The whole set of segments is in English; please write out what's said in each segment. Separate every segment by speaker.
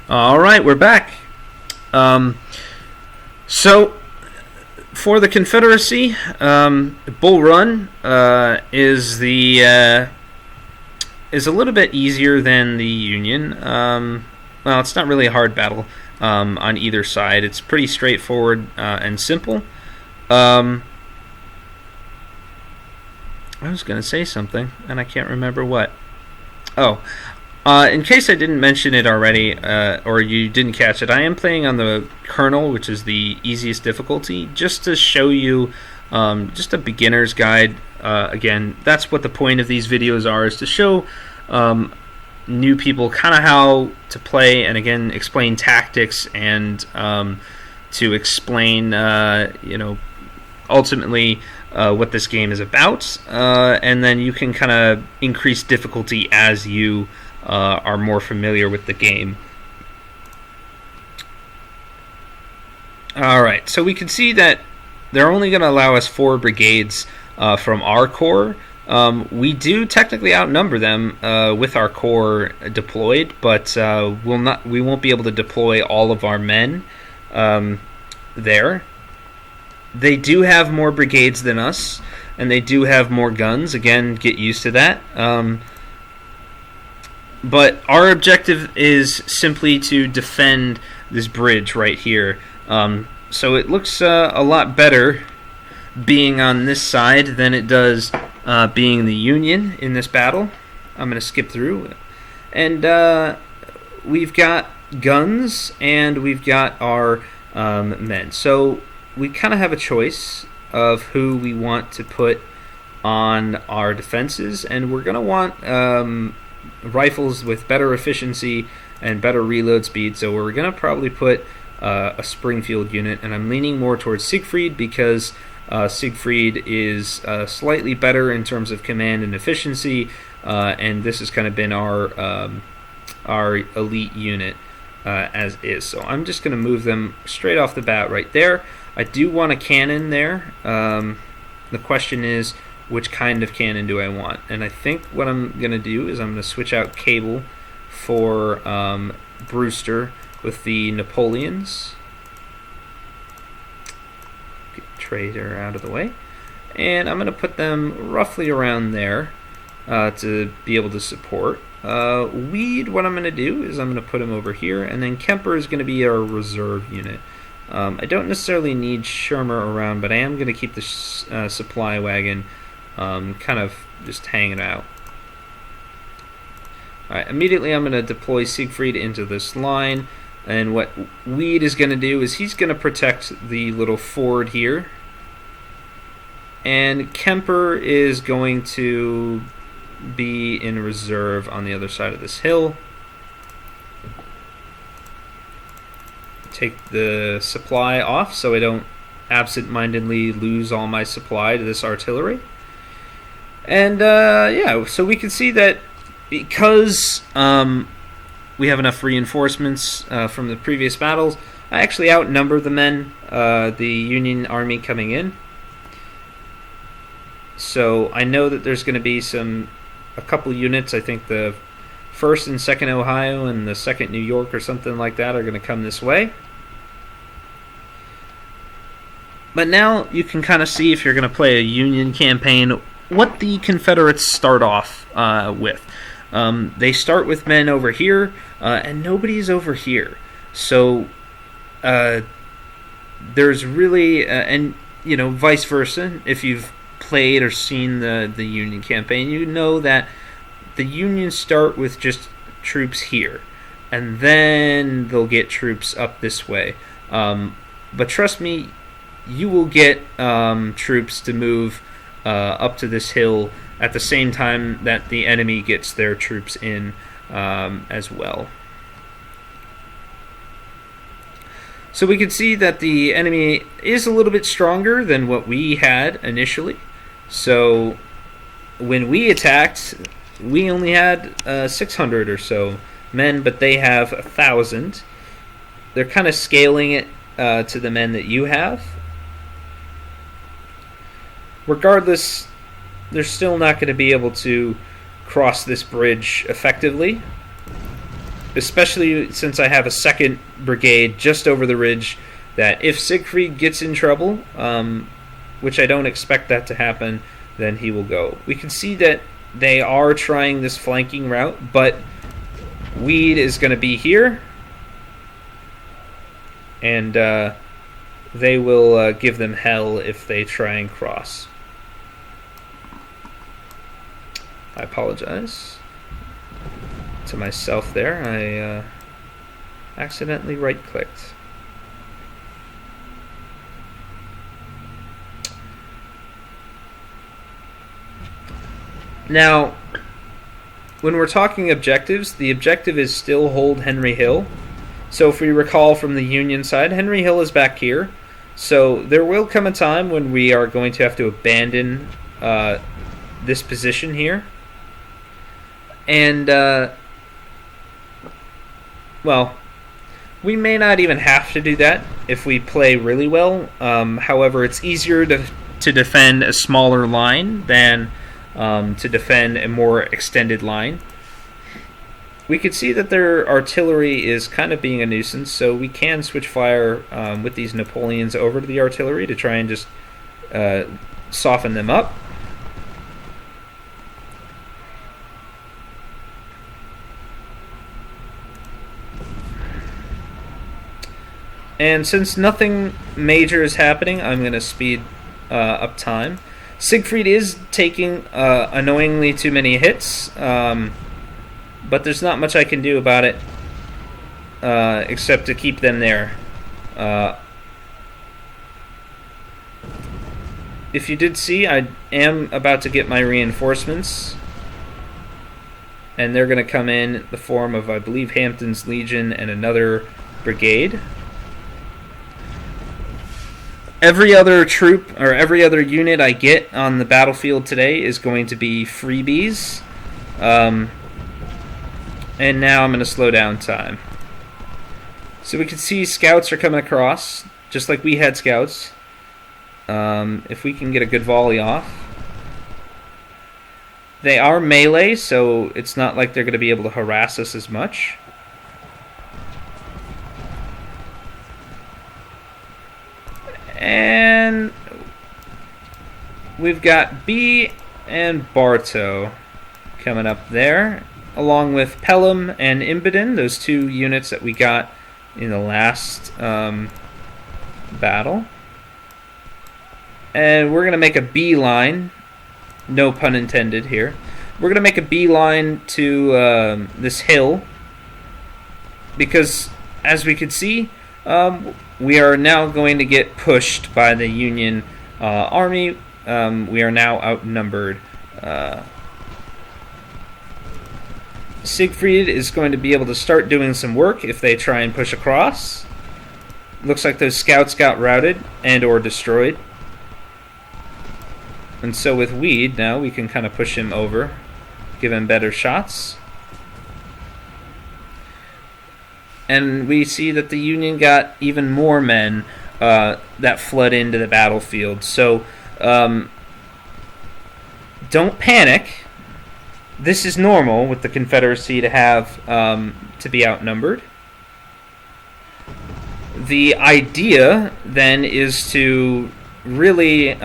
Speaker 1: All right, we're back. So, for the Confederacy, Bull Run is a little bit easier than the Union. Well, it's not really a hard battle on either side. It's pretty straightforward and simple. I was going to say something, and I can't remember what. Oh, in case I didn't mention it already, or you didn't catch it, I am playing on the Colonel, which is the easiest difficulty, just to show you just a beginner's guide. Again, that's what the point of these videos are, is to show new people kind of how to play, and again, explain tactics, and to explain, ultimately what this game is about, and then you can kind of increase difficulty as you are more familiar with the game. Alright, so we can see that they're only going to allow us 4 brigades from our corps. We do technically outnumber them with our corps deployed, but we won't be able to deploy all of our men there. They do have more brigades than us, and they do have more guns. Again, get used to that. But our objective is simply to defend this bridge right here. So it looks a lot better being on this side than it does being the Union in this battle. I'm going to skip through. And we've got guns, and we've got our men. So we kind of have a choice of who we want to put on our defenses, and we're going to want rifles with better efficiency and better reload speed, so we're going to probably put a Springfield unit, and I'm leaning more towards Siegfried because Siegfried is slightly better in terms of command and efficiency, and this has kind of been our elite unit as is. So I'm just going to move them straight off the bat right there. I do want a cannon there. The question is, which kind of cannon do I want? And I think what I'm going to do is I'm going to switch out Cable for Brewster with the Napoleons. Get Trader out of the way. And I'm going to put them roughly around there to be able to support. Weed, what I'm going to do is I'm going to put him over here, and then Kemper is going to be our reserve unit. I don't necessarily need Shermer around, but I am going to keep the supply wagon kind of just hanging out. Alright, immediately I'm going to deploy Siegfried into this line, and what Weed is going to do is he's going to protect the little ford here, and Kemper is going to be in reserve on the other side of this hill. Take the supply off so I don't absent-mindedly lose all my supply to this artillery. And yeah, so we can see that because we have enough reinforcements from the previous battles, I actually outnumber the men, the Union Army coming in. So I know that there's going to be a couple units. I think the 1st and 2nd Ohio and the 2nd New York or something like that are going to come this way. But now you can kind of see, if you're going to play a Union campaign, what the Confederates start off with. They start with men over here, and nobody's over here. So there's really, and vice versa. If you've played or seen the Union campaign, you know that the Union start with just troops here, and then they'll get troops up this way. But trust me, you will get troops to move up to this hill at the same time that the enemy gets their troops in as well. So we can see that the enemy is a little bit stronger than what we had initially. So when we attacked, we only had 600 or so men, but they have 1,000. They're kind of scaling it to the men that you have. Regardless, they're still not going to be able to cross this bridge effectively. especially since I have a second brigade just over the ridge, that if Siegfried gets in trouble, which I don't expect that to happen, then he will go. We can see that they are trying this flanking route, but Weed is going to be here, and they will give them hell if they try and cross. I apologize to myself there. I accidentally right-clicked. Now, when we're talking objectives, the objective is still hold Henry Hill. So if we recall from the Union side, Henry Hill is back here. So there will come a time when we are going to have to abandon this position here. And, well, we may not even have to do that if we play really well. However, it's easier to defend a smaller line than to defend a more extended line. We could see that their artillery is kind of being a nuisance, so we can switch fire with these Napoleons over to the artillery to try and just soften them up. And since nothing major is happening, I'm going to speed up time. Siegfried is taking annoyingly too many hits, but there's not much I can do about it except to keep them there. If you did see, I am about to get my reinforcements, and they're going to come in the form of, I believe, Hampton's Legion and another brigade. Every other troop or every other unit I get on the battlefield today is going to be freebies. And now I'm going to slow down time. So we can see scouts are coming across, just like we had scouts. If we can get a good volley off. They are melee, so it's not like they're going to be able to harass us as much. And we've got B and Bartow coming up there, along with Pelham and Imboden, those two units that we got in the last battle. And we're going to make a beeline, no pun intended here. We're going to make a beeline to this hill, because as we could see, we are now going to get pushed by the Union army. We are now outnumbered. Siegfried is going to be able to start doing some work if they try and push across. Looks like those scouts got routed and or destroyed. And so with Weed, now we can kind of push him over, give him better shots. And we see that the Union got even more men that flood into the battlefield. So don't panic. This is normal with the Confederacy to have to be outnumbered. The idea then is to really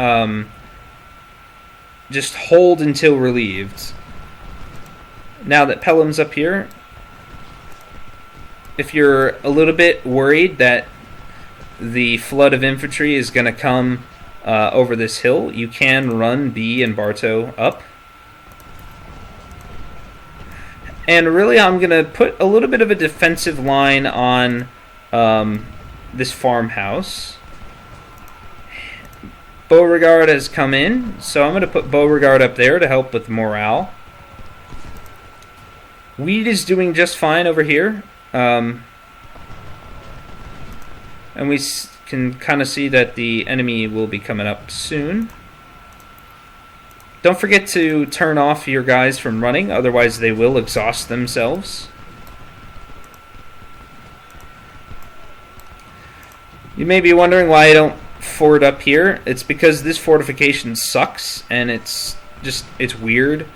Speaker 1: just hold until relieved. Now that Pelham's up here, if you're a little bit worried that the flood of infantry is going to come over this hill, you can run B and Bartow up. And really, I'm going to put a little bit of a defensive line on this farmhouse. Beauregard has come in, so I'm going to put Beauregard up there to help with morale. Weed is doing just fine over here. And we can kind of see that the enemy will be coming up soon. Don't forget to turn off your guys from running, otherwise they will exhaust themselves. You may be wondering why I don't fort up here. It's because this fortification sucks, and it's weird.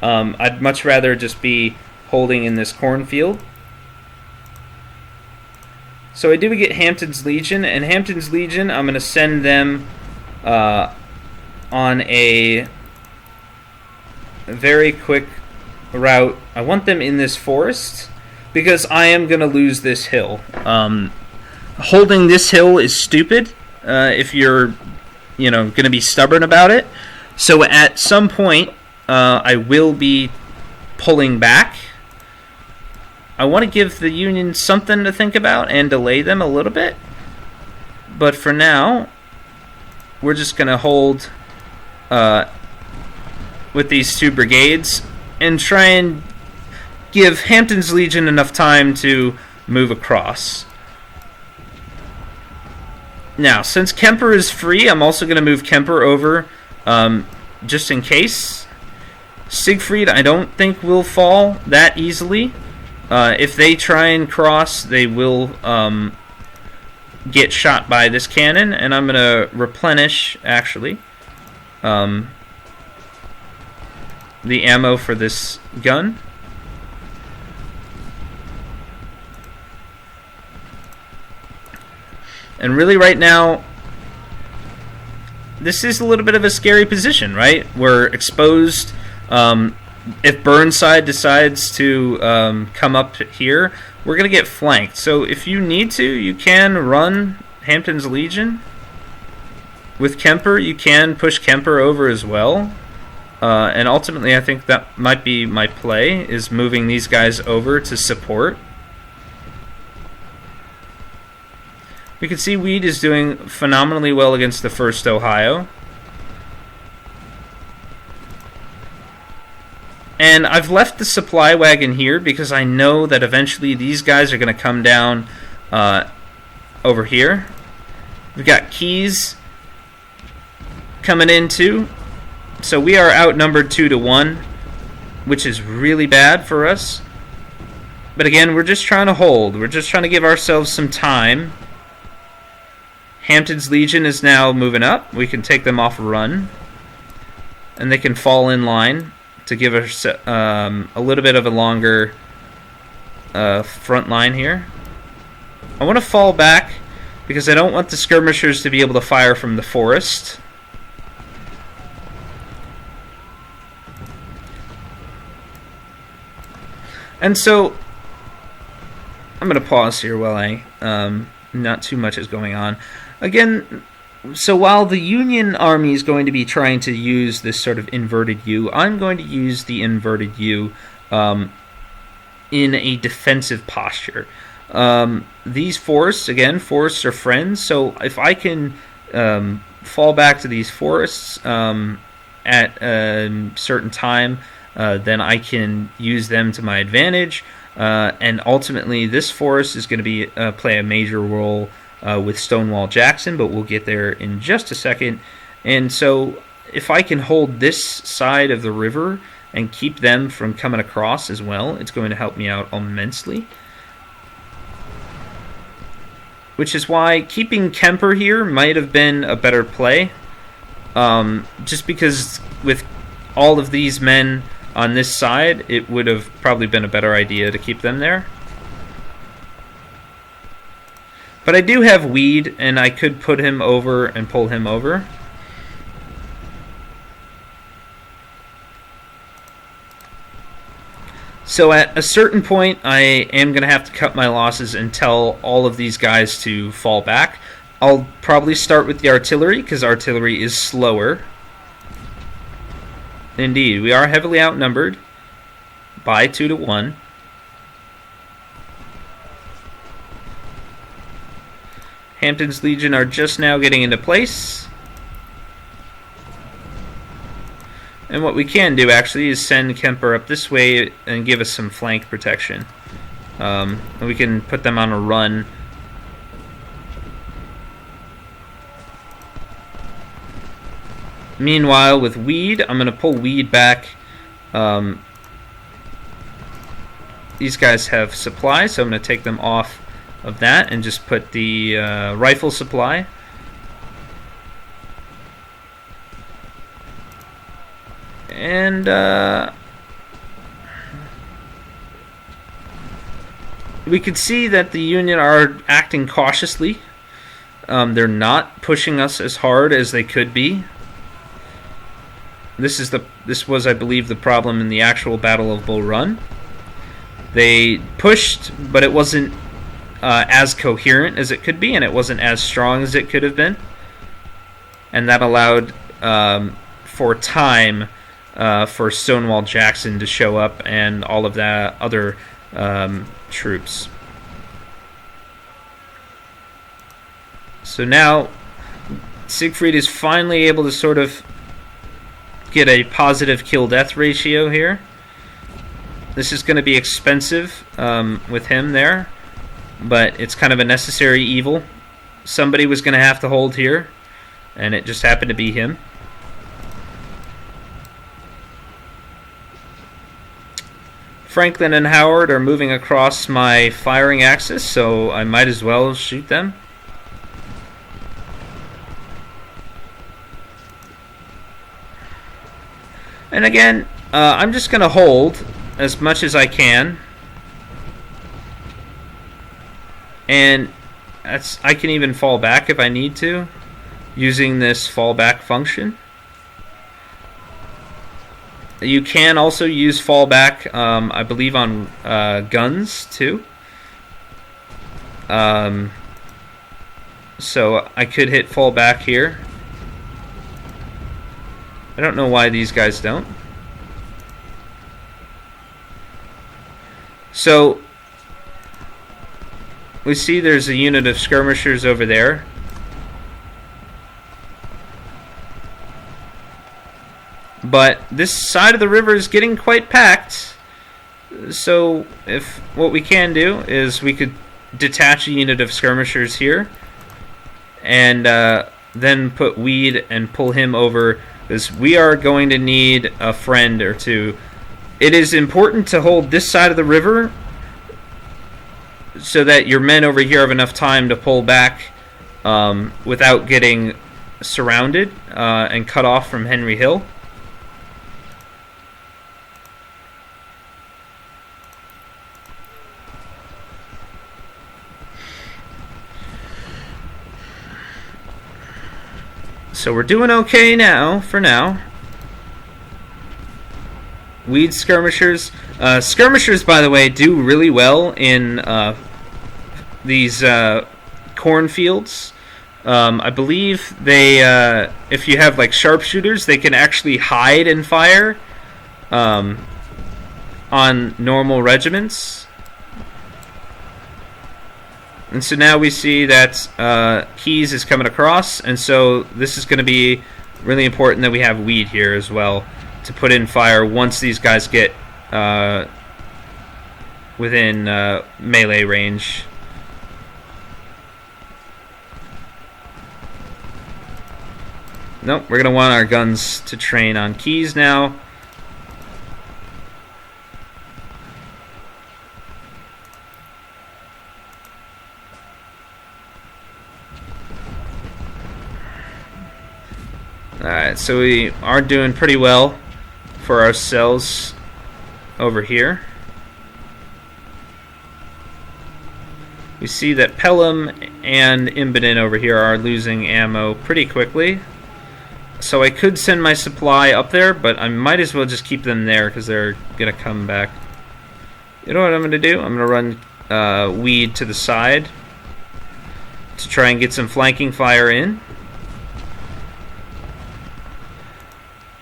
Speaker 1: I'd much rather just be holding in this cornfield. So I do get Hampton's Legion, and Hampton's Legion, I'm going to send them on a very quick route. I want them in this forest because I am going to lose this hill. Holding this hill is stupid if you're, going to be stubborn about it. So at some point, I will be pulling back. I want to give the Union something to think about and delay them a little bit. But for now, we're just going to hold with these two brigades and try and give Hampton's Legion enough time to move across. Now, since Kemper is free, I'm also going to move Kemper over just in case. Siegfried, I don't think will fall that easily. If they try and cross, they will get shot by this cannon, and I'm going to replenish, actually, the ammo for this gun. And really right now, this is a little bit of a scary position, right? We're exposed. If Burnside decides to come up here, we're going to get flanked. So if you need to, you can run Hampton's Legion. With Kemper, you can push Kemper over as well. And ultimately, I think that might be my play, is moving these guys over to support. We can see Weed is doing phenomenally well against the 1st Ohio. And I've left the supply wagon here because I know that eventually these guys are going to come down over here. We've got Keys coming in too. So we are outnumbered 2-1, which is really bad for us. But again, we're just trying to hold. We're just trying to give ourselves some time. Hampton's Legion is now moving up. We can take them off a run. And they can fall in line to give us a little bit of a longer front line here. I want to fall back because I don't want the skirmishers to be able to fire from the forest. And so I'm going to pause here while not too much is going on. Again, so while the Union Army is going to be trying to use this sort of inverted U, I'm going to use the inverted U in a defensive posture. These forests, again, forests are friends, so if I can fall back to these forests at a certain time, then I can use them to my advantage, and ultimately this forest is going to be play a major role with Stonewall Jackson, but we'll get there in just a second. And so if I can hold this side of the river and keep them from coming across as well, it's going to help me out immensely. Which is why keeping Kemper here might have been a better play. Just because with all of these men on this side, it would have probably been a better idea to keep them there. But I do have Weed, and I could put him over and pull him over. So at a certain point, I am going to have to cut my losses and tell all of these guys to fall back. I'll probably start with the artillery, because artillery is slower. Indeed, we are heavily outnumbered by 2-1. Hampton's Legion are just now getting into place. And what we can do, actually, is send Kemper up this way and give us some flank protection. And we can put them on a run. Meanwhile, with Weed, I'm going to pull Weed back. These guys have supply, so I'm going to take them off of that and just put the rifle supply. And we could see that the Union are acting cautiously. They're not pushing us as hard as they could be. This was, I believe, the problem in the actual Battle of Bull Run. They pushed, but it wasn't as coherent as it could be, and it wasn't as strong as it could have been. And that allowed for time for Stonewall Jackson to show up and all of that other troops. So now Siegfried is finally able to sort of get a positive kill-death ratio here. This is going to be expensive with him there, but it's kind of a necessary evil. Somebody was going to have to hold here, and it just happened to be him. Franklin and Howard are moving across my firing axis, so I might as well shoot them. And again, I'm just going to hold as much as I can. And I can even fall back if I need to, using this fallback function. You can also use fallback, I believe, on guns too. So I could hit fallback here. I don't know why these guys don't. So we see there's a unit of skirmishers over there. But this side of the river is getting quite packed. So what we can do is we could detach a unit of skirmishers here and then put Weed and pull him over, because we are going to need a friend or two. It is important to hold this side of the river so that your men over here have enough time to pull back without getting surrounded and cut off from Henry Hill. So we're doing okay now, for now. Weed skirmishers. Skirmishers, by the way, do really well in these cornfields. I believe they, if you have like sharpshooters, they can actually hide and fire on normal regiments. And so now we see that Keyes is coming across, and so this is going to be really important that we have Weed here as well to put in fire once these guys get within melee range. Nope, we're going to want our guns to train on Keyes now. Alright, so we are doing pretty well for ourselves over here. We see that Pelham and Imboden over here are losing ammo pretty quickly. So I could send my supply up there, but I might as well just keep them there because they're going to come back. You know what I'm going to do? I'm going to run Weed to the side to try and get some flanking fire in.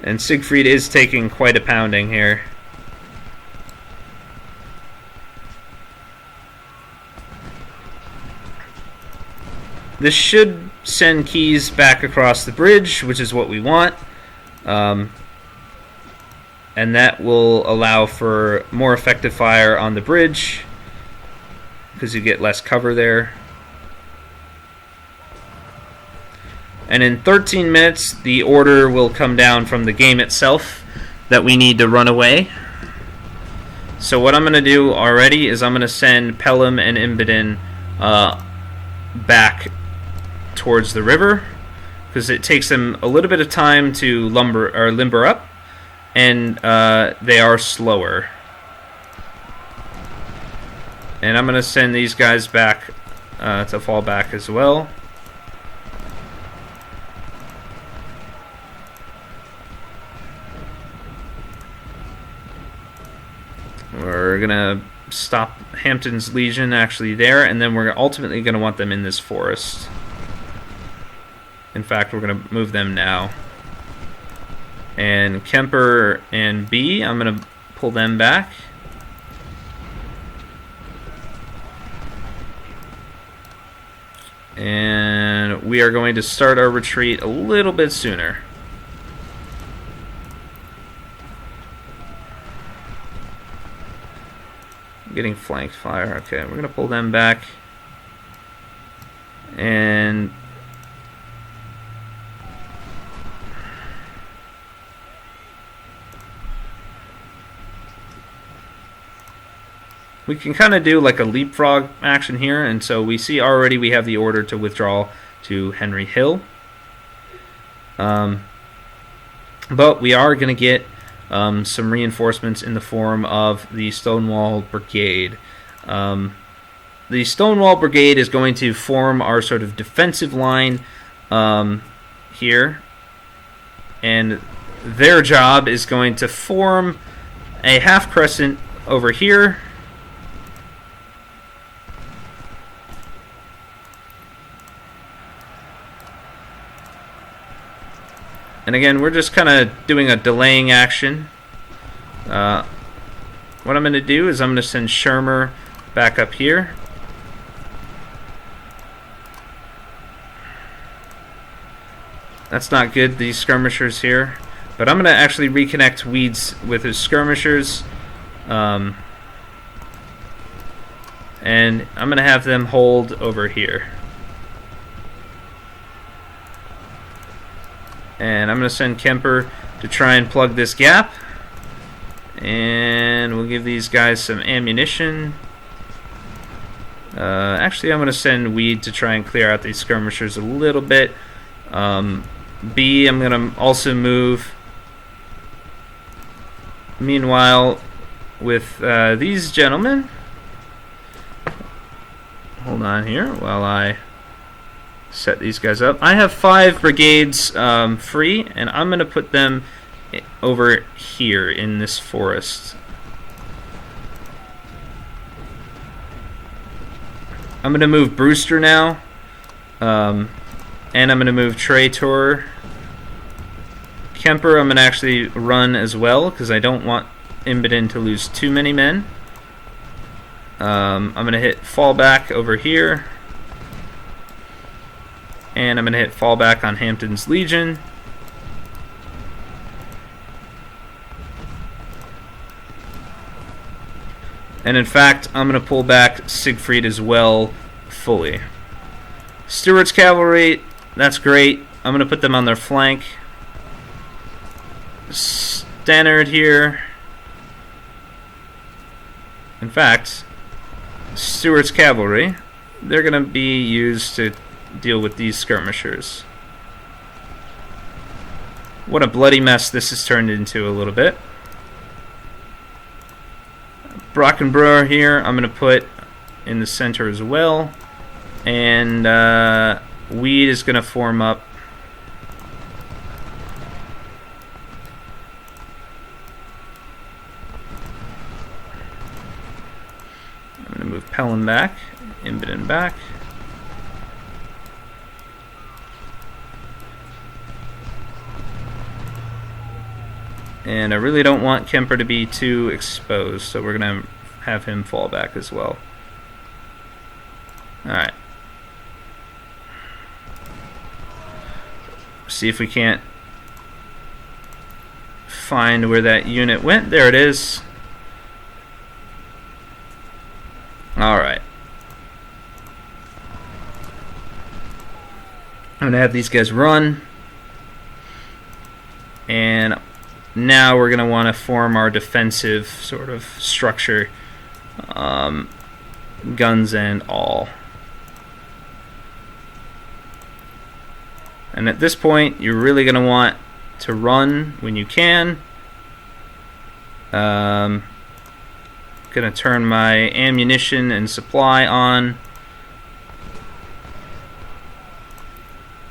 Speaker 1: And Siegfried is taking quite a pounding here. This should send Keyes back across the bridge, which is what we want. And that will allow for more effective fire on the bridge, because you get less cover there. And in 13 minutes, the order will come down from the game itself that we need to run away. So what I'm going to do already is I'm going to send Pelham and Imboden back towards the river, because it takes them a little bit of time to limber up, and they are slower. And I'm going to send these guys back to fall back as well. We're going to stop Hampton's Legion actually there, and then we're ultimately going to want them in this forest. In fact, we're going to move them now. And Kemper and B, I'm going to pull them back. And we are going to start our retreat a little bit sooner. I'm getting flanked fire. Okay, we're going to pull them back. And we can kind of do like a leapfrog action here, and so we see already we have the order to withdraw to Henry Hill. But we are going to get some reinforcements in the form of the Stonewall Brigade. The Stonewall Brigade is going to form our sort of defensive line here, and their job is going to form a half crescent over here. And again, we're just kind of doing a delaying action. What I'm going to do is I'm going to send Shermer back up here. That's not good, these skirmishers here. But I'm going to actually reconnect Weeds with his skirmishers. And I'm going to have them hold over here. And I'm going to send Kemper to try and plug this gap. And we'll give these guys some ammunition. Actually, I'm going to send Weed to try and clear out these skirmishers a little bit. B, I'm going to also move. Meanwhile, with these gentlemen, hold on here while I set these guys up. I have 5 brigades free, and I'm going to put them over here in this forest. I'm going to move Brewster now, and I'm going to move Traitor. Kemper I'm going to actually run as well, because I don't want Imboden to lose too many men. I'm going to hit fallback over here. And I'm going to hit fallback on Hampton's Legion. And in fact, I'm going to pull back Siegfried as well, fully. Stuart's Cavalry, that's great. I'm going to put them on their flank. Stannard here. In fact, Stuart's Cavalry, they're going to be used to deal with these skirmishers. What a bloody mess this has turned into a little bit. Brockenbrough here I'm going to put in the center as well, and Weed is going to form up. I'm going to move Pelham back, Imboden back. And I really don't want Kemper to be too exposed, so we're going to have him fall back as well. Alright. See if we can't find where that unit went. There it is. Alright. I'm going to have these guys run. And now we're going to want to form our defensive sort of structure, guns and all. And at this point, you're really going to want to run when you can. Gonna turn my ammunition and supply on.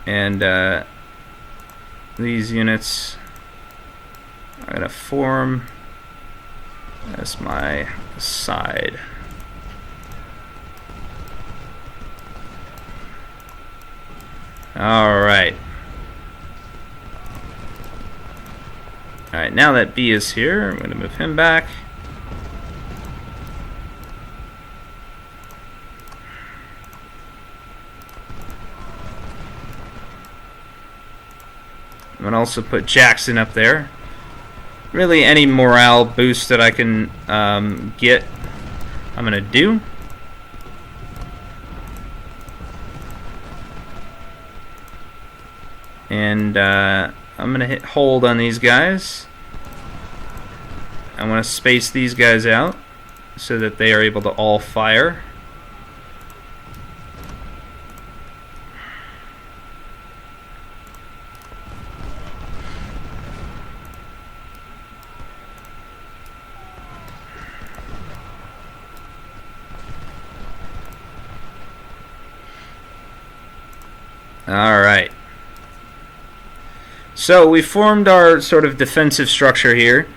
Speaker 1: And these units are gonna form as my side. Alright. Alright, now that B is here, I'm going to move him back. I'm going to also put Jackson up there. Really, any morale boost that I can get, I'm going to do. And I'm going to hit hold on these guys. I want to space these guys out so that they are able to all fire. All right. So we formed our sort of defensive structure here.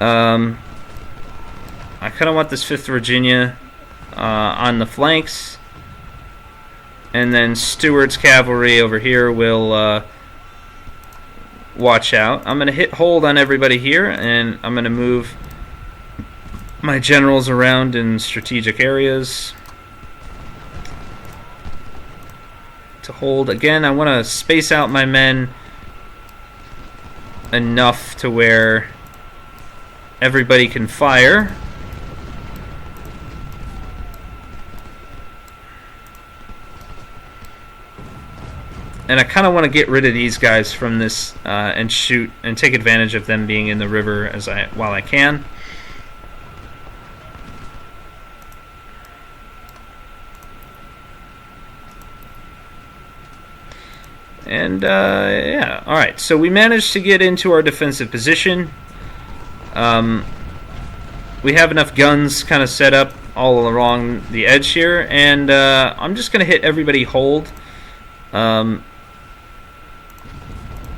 Speaker 1: I kind of want this 5th Virginia on the flanks, and then Stewart's cavalry over here will watch out. I'm going to hit hold on everybody here, and I'm going to move my generals around in strategic areas to hold. Again, I want to space out my men enough to where everybody can fire. And I kind of want to get rid of these guys from this and shoot and take advantage of them being in the river while I can. And yeah, all right. So we managed to get into our defensive position. We have enough guns kind of set up all along the edge here, and I'm just going to hit everybody hold,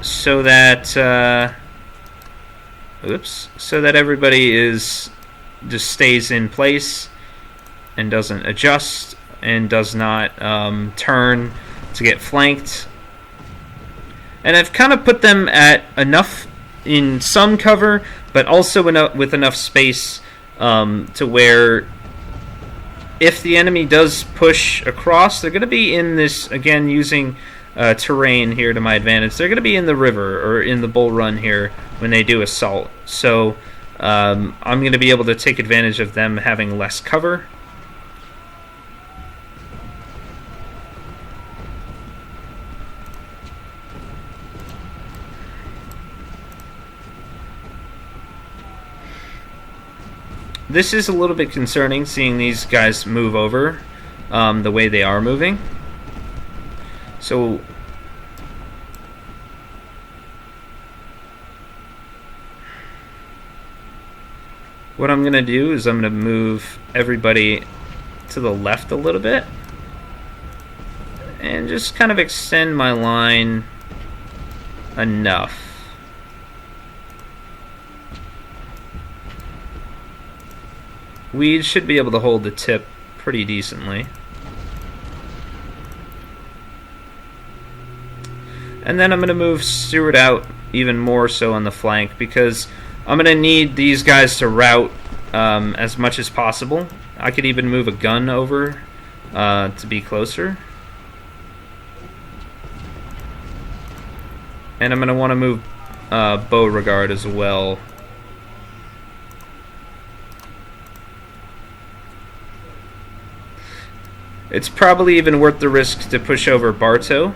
Speaker 1: so that so that everybody just stays in place and doesn't adjust and does not turn to get flanked. And I've kind of put them at enough in some cover, but also with enough space to where if the enemy does push across, they're going to be in this, again, using terrain here to my advantage. They're going to be in the river or in the Bull Run here when they do assault. So I'm going to be able to take advantage of them having less cover. This is a little bit concerning, seeing these guys move over the way they are moving. So what I'm going to do is I'm going to move everybody to the left a little bit and just kind of extend my line enough. We should be able to hold the tip pretty decently. And then I'm going to move Stewart out even more so on the flank, because I'm going to need these guys to rout as much as possible. I could even move a gun over to be closer. And I'm going to want to move Beauregard as well. It's probably even worth the risk to push over Bartow.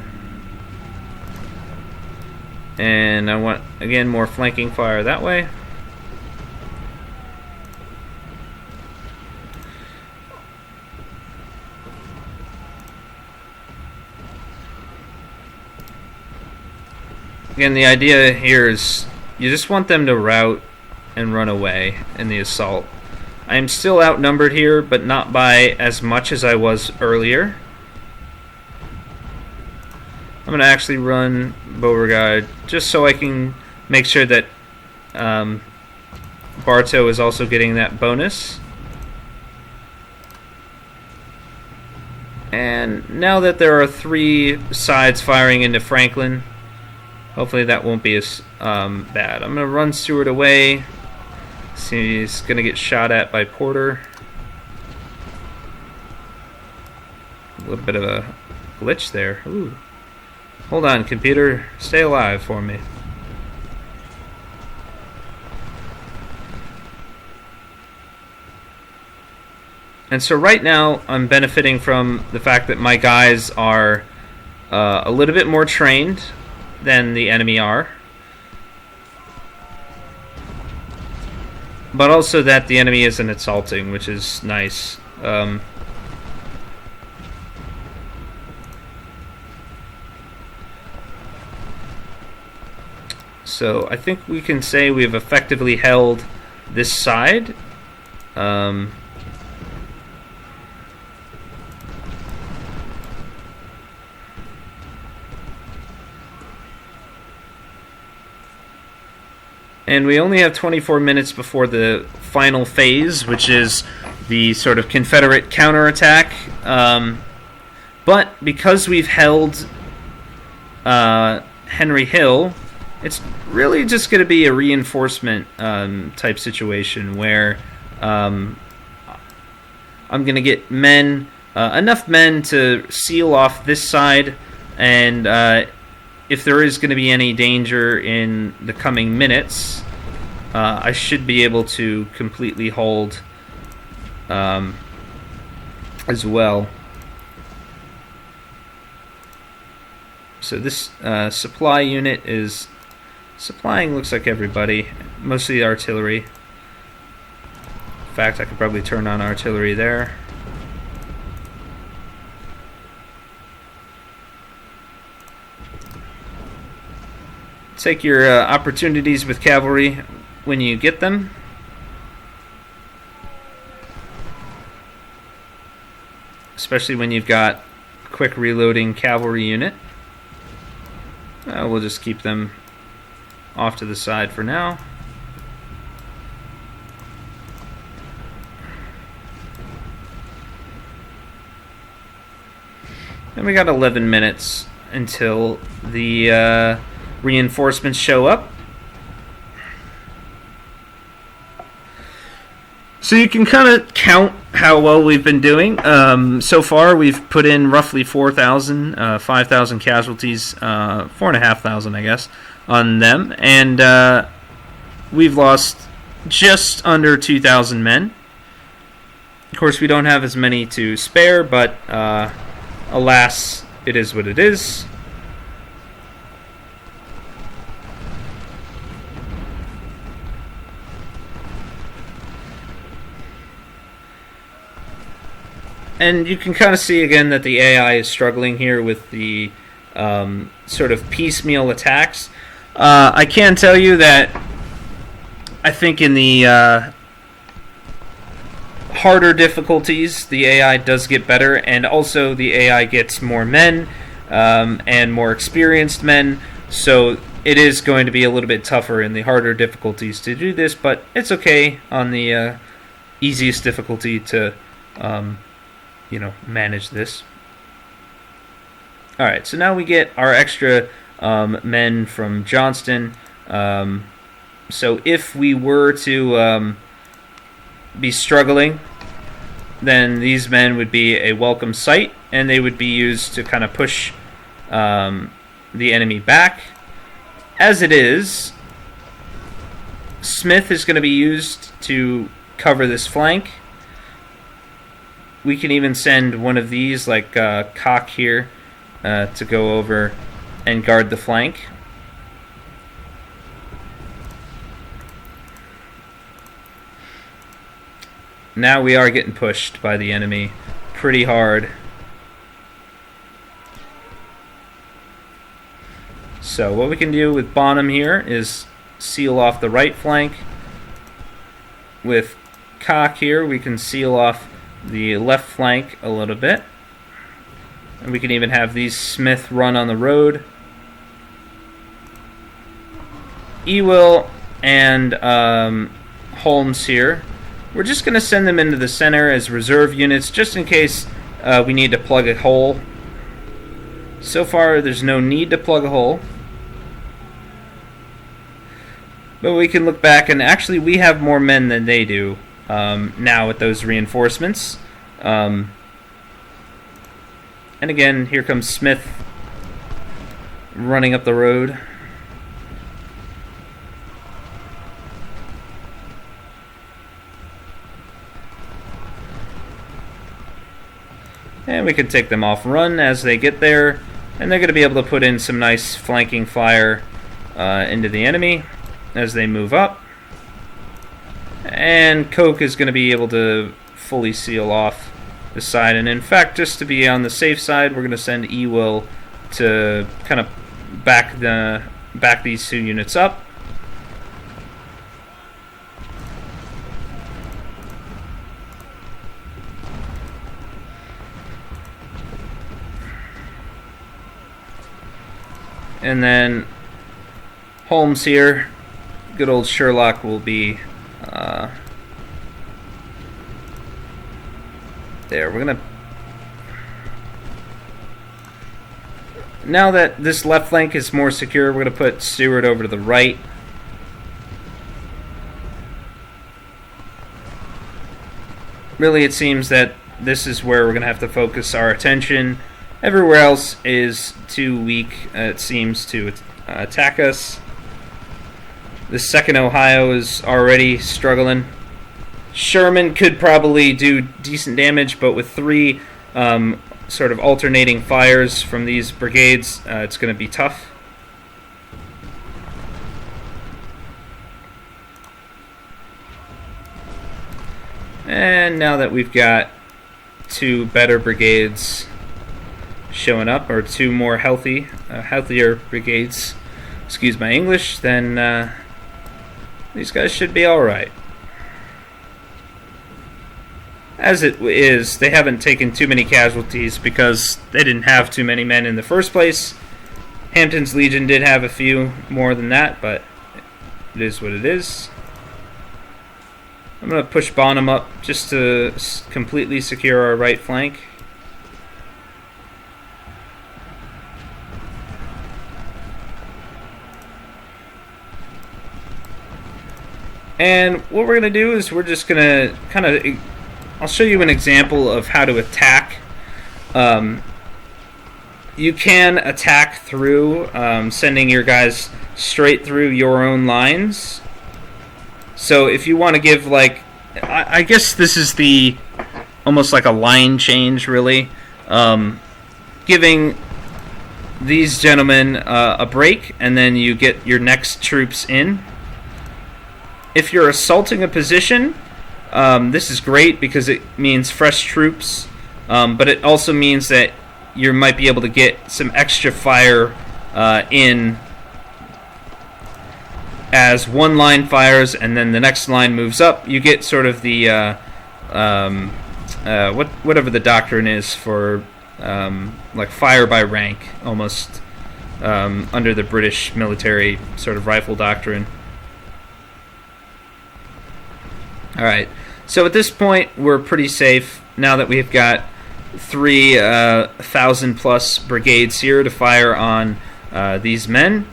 Speaker 1: And I want, again, more flanking fire that way. Again, the idea here is you just want them to rout and run away in the assault. I am still outnumbered here, but not by as much as I was earlier. I'm going to actually run Beauregard just so I can make sure that Bartow is also getting that bonus. And now that there are 3 sides firing into Franklin, hopefully that won't be as bad. I'm going to run Stewart away. See, he's going to get shot at by Porter. A little bit of a glitch there. Ooh. Hold on, computer. Stay alive for me. And so right now, I'm benefiting from the fact that my guys are a little bit more trained than the enemy are. But also that the enemy isn't assaulting, which is nice. So I think we can say we've effectively held this side. And we only have 24 minutes before the final phase, which is the sort of Confederate counterattack. But because we've held Henry Hill, it's really just going to be a reinforcement type situation where I'm going to get men, enough men to seal off this side, and if there is going to be any danger in the coming minutes, I should be able to completely hold as well. So this supply unit is supplying, looks like everybody, mostly artillery. In fact, I could probably turn on artillery there. Take your opportunities with cavalry when you get them. Especially when you've got a quick reloading cavalry unit. We'll just keep them off to the side for now. And we got 11 minutes until the reinforcements show up. So you can kind of count how well we've been doing. So far, we've put in roughly 4,000, 5,000 casualties, 4,500, I guess, on them. And we've lost just under 2,000 men. Of course, we don't have as many to spare, but alas, it is what it is. And you can kind of see again that the AI is struggling here with the sort of piecemeal attacks. I can tell you that I think in the harder difficulties, the AI does get better, and also the AI gets more men and more experienced men, so it is going to be a little bit tougher in the harder difficulties to do this, but it's okay on the easiest difficulty to manage this. Alright, so now we get our extra men from Johnston. So if we were to be struggling, then these men would be a welcome sight, and they would be used to kind of push the enemy back. As it is, Smith is going to be used to cover this flank. We can even send one of these, like Cock here, to go over and guard the flank. Now we are getting pushed by the enemy pretty hard. So what we can do with Bonham here is seal off the right flank with cock here, we can seal off the left flank a little bit. And we can even have these Smith run on the road. Ewell and Holmes here. We're just going to send them into the center as reserve units just in case we need to plug a hole. So far, there's no need to plug a hole. But we can look back, and actually we have more men than they do now with those reinforcements. And again, here comes Smith running up the road. And we can take them off run as they get there. And they're going to be able to put in some nice flanking fire into the enemy as they move up. And Koch is going to be able to fully seal off the side. And in fact, just to be on the safe side, we're going to send Ewell to kind of back these two units up. And then Holmes here, good old Sherlock, will be there. We're gonna, now that this left flank is more secure, we're gonna put Stewart over to the right. Really, it seems that this is where we're gonna have to focus our attention. Everywhere else is too weak, it seems, to attack us. The 2nd Ohio is already struggling. Sherman could probably do decent damage, but with 3 sort of alternating fires from these brigades, it's going to be tough. And now that we've got 2 better brigades showing up, or 2 more healthier brigades, excuse my English, then these guys should be alright. As it is, they haven't taken too many casualties because they didn't have too many men in the first place. Hampton's Legion did have a few more than that, but it is what it is. I'm going to push Bonham up just to completely secure our right flank. And what we're going to do is we're just going to kind of, I'll show you an example of how to attack. You can attack through sending your guys straight through your own lines. So if you want to give, like, I guess this is the almost like a line change, really. Giving these gentlemen a break, and then you get your next troops in. If you're assaulting a position, this is great because it means fresh troops, but it also means that you might be able to get some extra fire in as one line fires and then the next line moves up. You get sort of the whatever the doctrine is for like fire by rank, almost under the British military sort of rifle doctrine. Alright, so at this point we're pretty safe now that we've got 3,000 plus brigades here to fire on these men.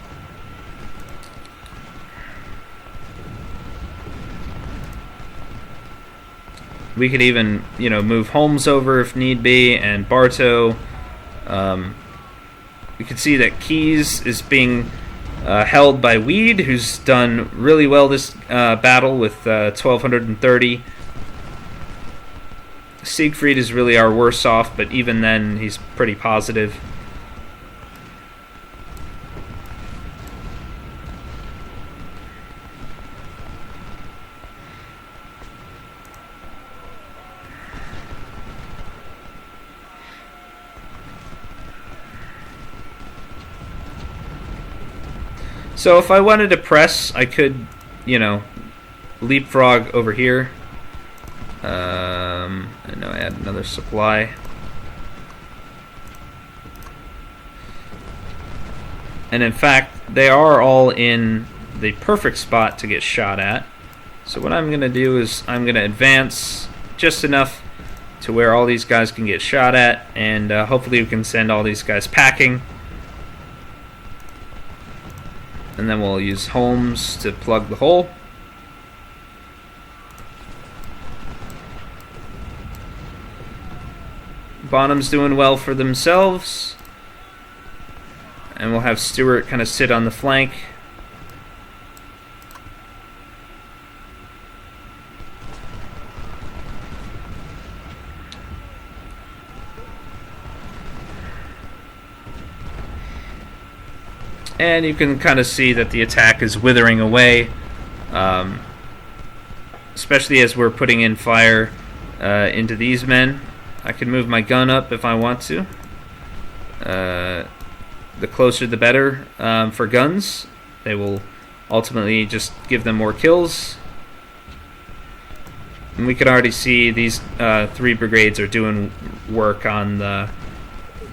Speaker 1: We could even, move Holmes over if need be, and Bartow. We can see that Keyes is being held by Weed, who's done really well this battle with 1,230. Siegfried is really our worst off, but even then he's pretty positive. So if I wanted to press, I could, leapfrog over here. And now I add another supply. And in fact, they are all in the perfect spot to get shot at. So what I'm going to do is I'm going to advance just enough to where all these guys can get shot at, and hopefully we can send all these guys packing. And then we'll use Holmes to plug the hole. Bonham's doing well for themselves. And we'll have Stewart kind of sit on the flank. And you can kind of see that the attack is withering away, especially as we're putting in fire into these men. I can move my gun up if I want to. The closer the better for guns. They will ultimately just give them more kills. And we can already see these 3 brigades are doing work on the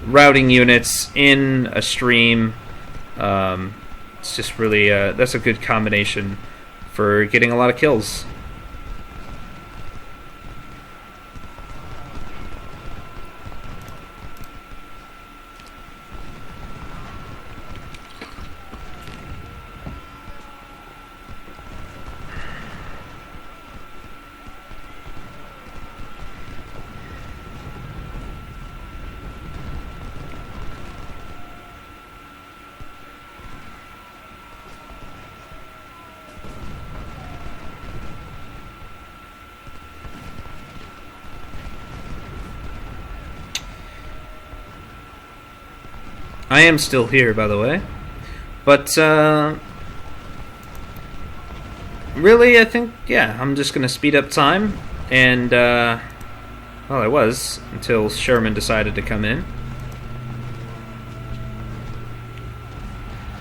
Speaker 1: routing units in a stream. It's just really that's a good combination for getting a lot of kills. I am still here, by the way, but really, I think, yeah, I'm just going to speed up time, and, well, I was, until Sherman decided to come in.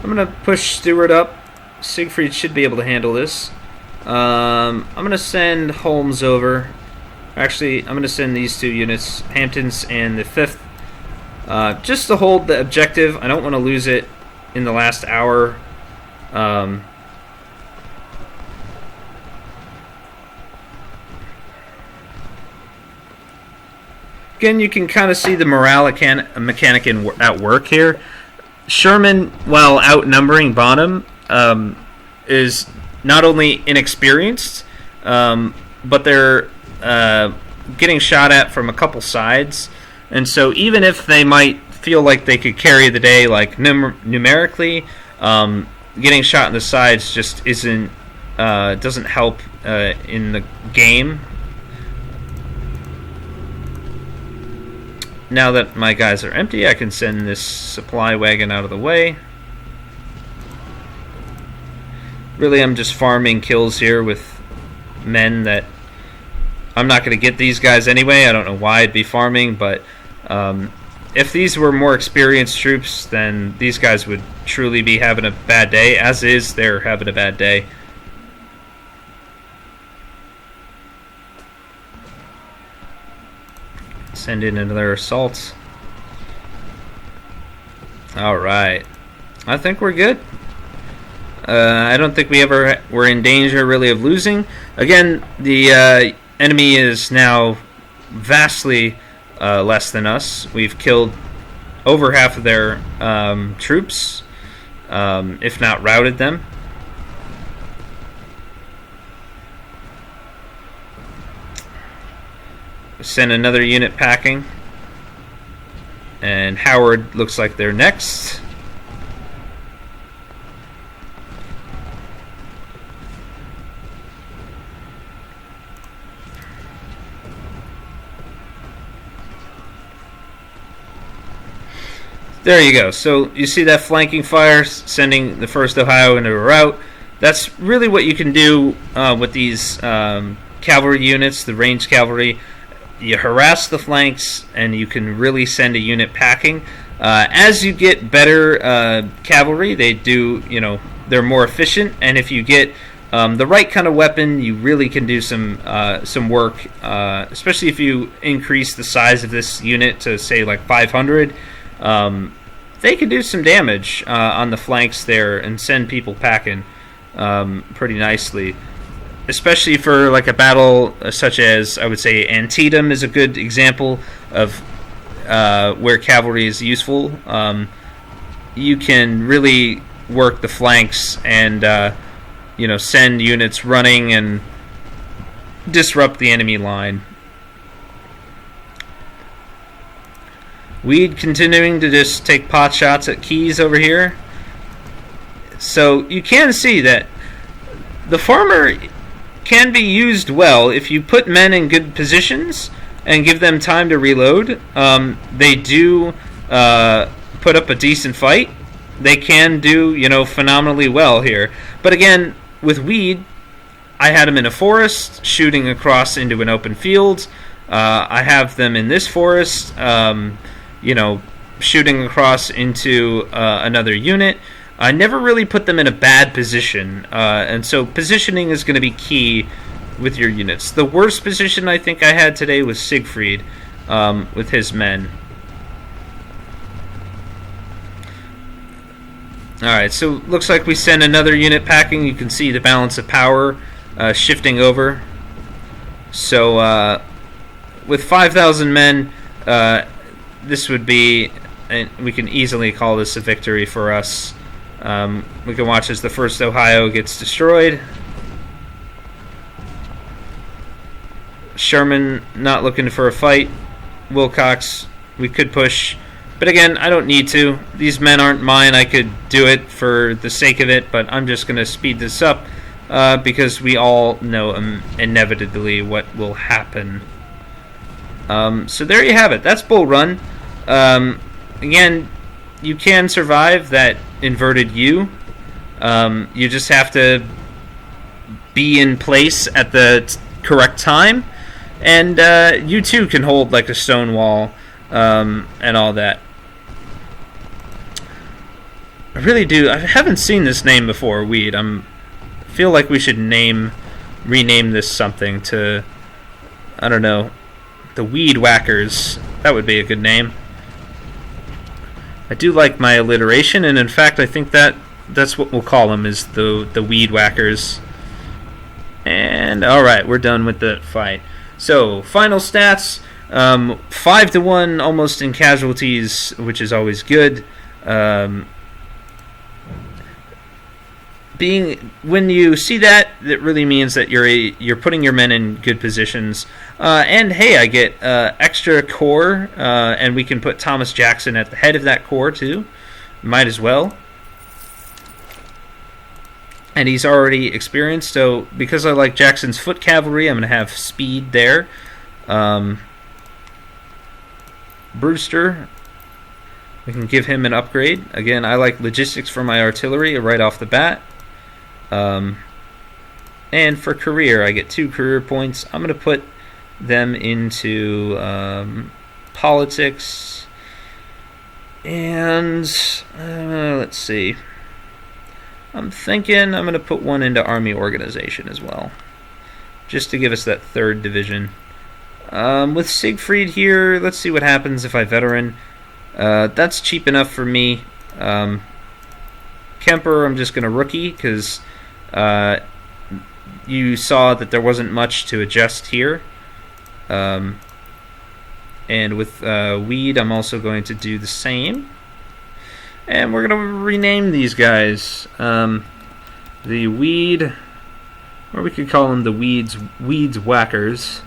Speaker 1: I'm going to push Stewart up. Siegfried should be able to handle this. I'm going to send Holmes over. Actually, I'm going to send these 2 units, Hampton's and the 5th, just to hold the objective. I don't want to lose it in the last hour. Again, you can kind of see the morale mechanic at work here. Sherman, while outnumbering Bonham, is not only inexperienced, but they're getting shot at from a couple sides. And so even if they might feel like they could carry the day, like numerically, getting shot in the sides just doesn't help in the game. Now that my guys are empty, I can send this supply wagon out of the way. Really, I'm just farming kills here with men that I'm not going to get these guys anyway. I don't know why I'd be farming, but if these were more experienced troops, then these guys would truly be having a bad day. As is, they're having a bad day. Send in another assault. Alright. I think we're good. I don't think we ever were in danger really of losing. Again, the enemy is now vastly less than us. We've killed over half of their troops, if not routed them. Send another unit packing, and Howard looks like they're next. There you go. So you see that flanking fire sending the 1st Ohio into a rout. That's really what you can do with these cavalry units, the ranged cavalry. You harass the flanks, and you can really send a unit packing. As you get better cavalry, they're more efficient. And if you get The right kind of weapon, you really can do some work, especially if you increase the size of this unit to, say, like 500. They can do some damage on the flanks there and send people packing pretty nicely. Especially for like a battle such as, I would say, Antietam is a good example of where cavalry is useful. You can really work the flanks and send units running and disrupt the enemy line. Weed continuing to just take pot shots at keys over here. So you can see that the farmer can be used well if you put men in good positions and give them time to reload. They do put up a decent fight. They can do, phenomenally well here. But again, with Weed, I had them in a forest, shooting across into an open field. I have them in this forest, shooting across into another unit. I never really put them in a bad position, and so positioning is going to be key with your units. The worst position I think I had today was Siegfried with his men. Alright, so looks like we send another unit packing. You can see the balance of power shifting over. So with 5,000 men, this would be, and we can easily call this a victory for us. We can watch as the 1st Ohio gets destroyed. Sherman not looking for a fight. Wilcox, we could push. But again, I don't need to. These men aren't mine. I could do it for the sake of it, but I'm just going to speed this up because we all know inevitably what will happen. So there you have it. That's Bull Run. Again, you can survive that inverted U. You just have to be in place at the correct time, and you too can hold like a Stonewall and all that. I really do. I haven't seen this name before, Weed. I feel like we should rename this something to, I don't know, the Weed Whackers. That would be a good name. I do like my alliteration, and in fact, I think that's what we'll call them, is the Weed Whackers. And alright, we're done with the fight. So, final stats, 5-1 almost in casualties, which is always good. When you see that, it really means that you're putting your men in good positions. And hey, I get extra corps, and we can put Thomas Jackson at the head of that corps too. Might as well. And he's already experienced, so because I like Jackson's foot cavalry, I'm going to have speed there. Brewster, we can give him an upgrade. Again, I like logistics for my artillery right off the bat. And for career, I get 2 career points. I'm going to put them into politics. And let's see. I'm thinking I'm going to put 1 into army organization as well, just to give us that 3rd division. With Siegfried here, let's see what happens if I veteran. That's cheap enough for me. Kemper, I'm just going to rookie, because you saw that there wasn't much to adjust here. And with Weed, I'm also going to do the same. And we're going to rename these guys. The Weed, or we could call them the Weeds Whackers.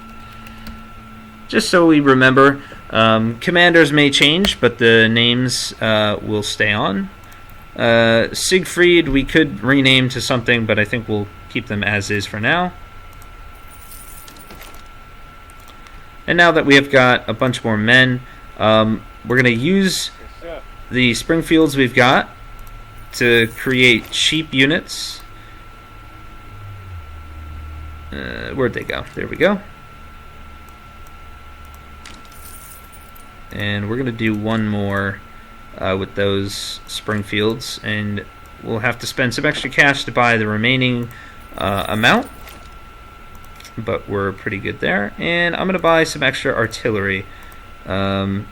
Speaker 1: Just so we remember. Commanders may change, but the names will stay on. Siegfried, we could rename to something, but I think we'll keep them as is for now. And now that we have got a bunch more men, we're going to use the Springfields we've got to create cheap units. Where'd they go? There we go. And we're going to do one more with those Springfields, and we'll have to spend some extra cash to buy the remaining amount, but we're pretty good there. And I'm going to buy some extra artillery. And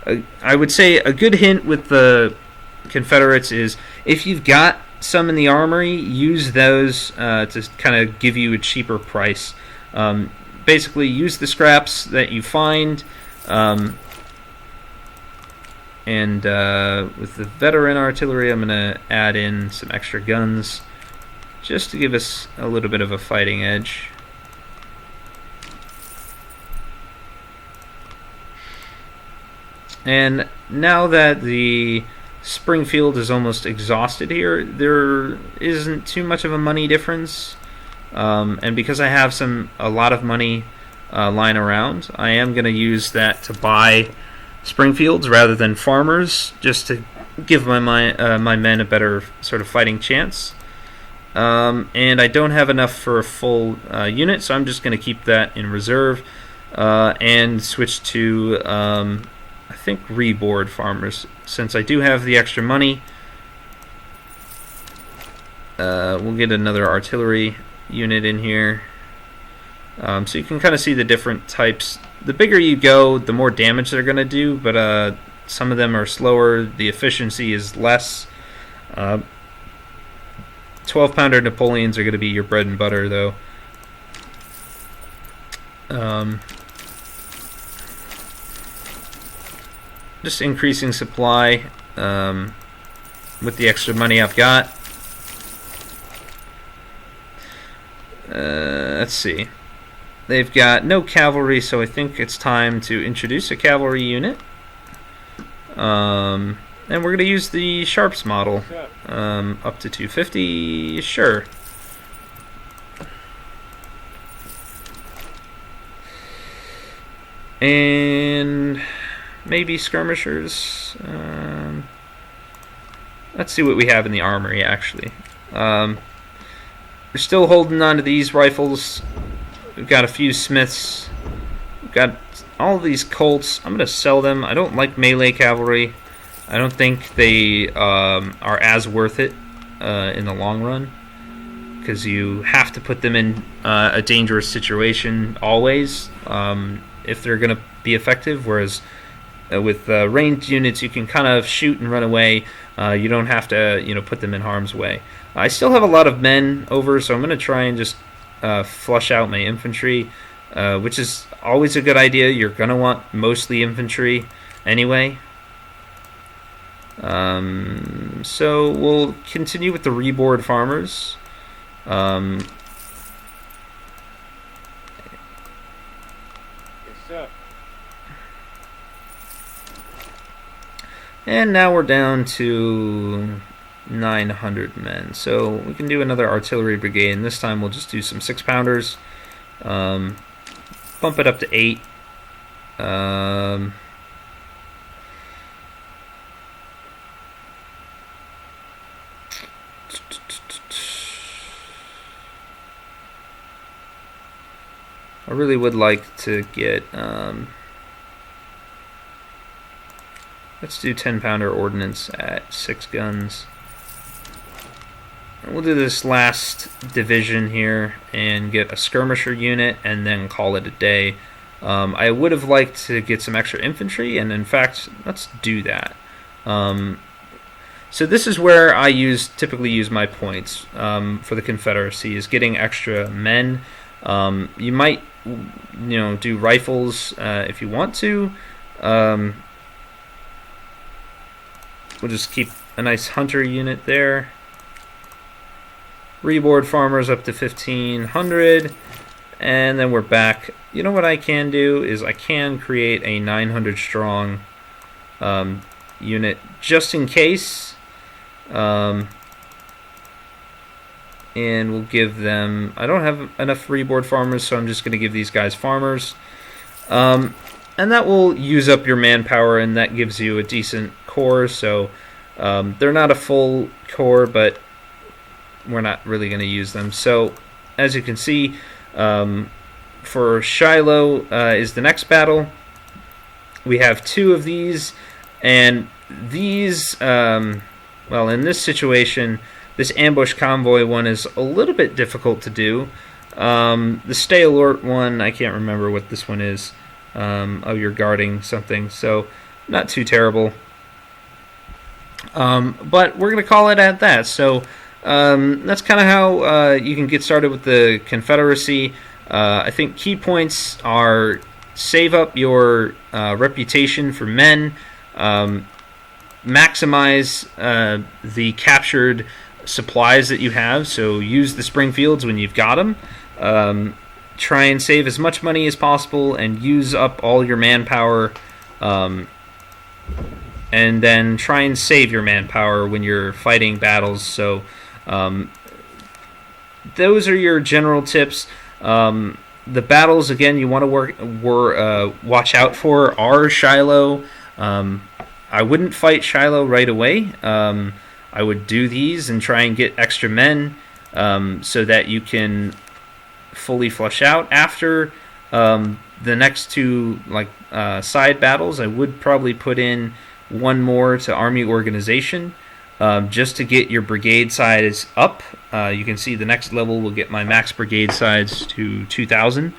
Speaker 1: I would say a good hint with the Confederates is if you've got some in the armory, use those to kind of give you a cheaper price. Basically, use the scraps that you find. And with the veteran artillery, I'm going to add in some extra guns just to give us a little bit of a fighting edge. And now that the Springfield is almost exhausted here, there isn't too much of a money difference. And because I have a lot of money lying around, I am going to use that to buy Springfields rather than farmers, just to give my men a better sort of fighting chance. And I don't have enough for a full unit, so I'm just going to keep that in reserve and switch to I think reboard farmers, since I do have the extra money. We'll get another artillery unit in here, so you can kind of see the different types. The bigger you go, the more damage they're going to do, but some of them are slower. The efficiency is less. 12-pounder Napoleons are going to be your bread and butter, though. Just increasing supply with the extra money I've got. Let's see. They've got no cavalry, so I think it's time to introduce a cavalry unit. And we're going to use the Sharps model. Up to 250, sure. And maybe skirmishers. Let's see what we have in the armory, actually. We're still holding on to these rifles. We've got a few Smiths. We've got all of these Colts. I'm going to sell them. I don't like melee cavalry. I don't think they are as worth it in the long run, because you have to put them in a dangerous situation always if they're going to be effective, whereas with ranged units you can kind of shoot and run away. You don't have to put them in harm's way. I still have a lot of men over, so I'm going to try and just flush out my infantry, which is always a good idea. You're going to want mostly infantry anyway. So we'll continue with the reboard farmers.
Speaker 2: Yes, sir.
Speaker 1: And now we're down to 900 men. So we can do another artillery brigade, and this time we'll just do some 6-pounders. Bump it up to 8. I really would like to get, let's do 10-pounder ordnance at 6 guns. We'll do this last division here and get a skirmisher unit and then call it a day. I would have liked to get some extra infantry, and in fact, let's do that. So this is where I typically use my points for the Confederacy, is getting extra men. You might do rifles if you want to. We'll just keep a nice hunter unit there. Reboard farmers up to 1,500, and then we're back. You know what I can do is I can create a 900 strong unit just in case, and we'll give them, I don't have enough reboard farmers, so I'm just going to give these guys farmers, and that will use up your manpower, and that gives you a decent corps. So they're not a full corps, but we're not really going to use them. So as you can see, for Shiloh is the next battle. We have 2 of these, and these, well, in this situation, This ambush convoy one is a little bit difficult to do. The stay alert one, I can't remember what this one is. Oh, you're guarding something, so not too terrible. But we're going to call it at that. So that's kind of how you can get started with the Confederacy. I think key points are save up your reputation for men, maximize the captured supplies that you have, so use the Springfields when you've got them. Try and save as much money as possible and use up all your manpower, and then try and save your manpower when you're fighting battles. So those are your general tips. The battles, again, you want to watch out for are Shiloh. I wouldn't fight Shiloh right away. I would do these and try and get extra men so that you can fully flush out. After the next two side battles, I would probably put in one more to Army Organization just to get your brigade size up. You can see the next level will get my max brigade size to 2,000.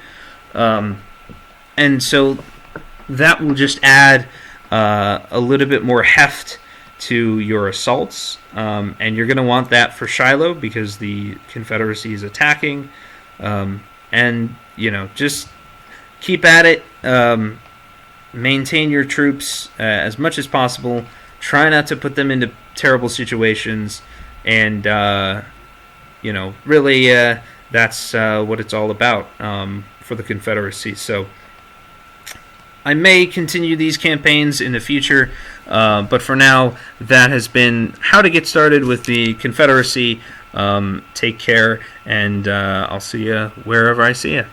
Speaker 1: And so that will just add a little bit more heft to your assaults, and you're going to want that for Shiloh because the Confederacy is attacking. And just keep at it. Maintain your troops as much as possible. Try not to put them into terrible situations, and really that's what it's all about for the Confederacy. So I may continue these campaigns in the future, but for now, that has been how to get started with the Confederacy. Take care, and I'll see you wherever I see you.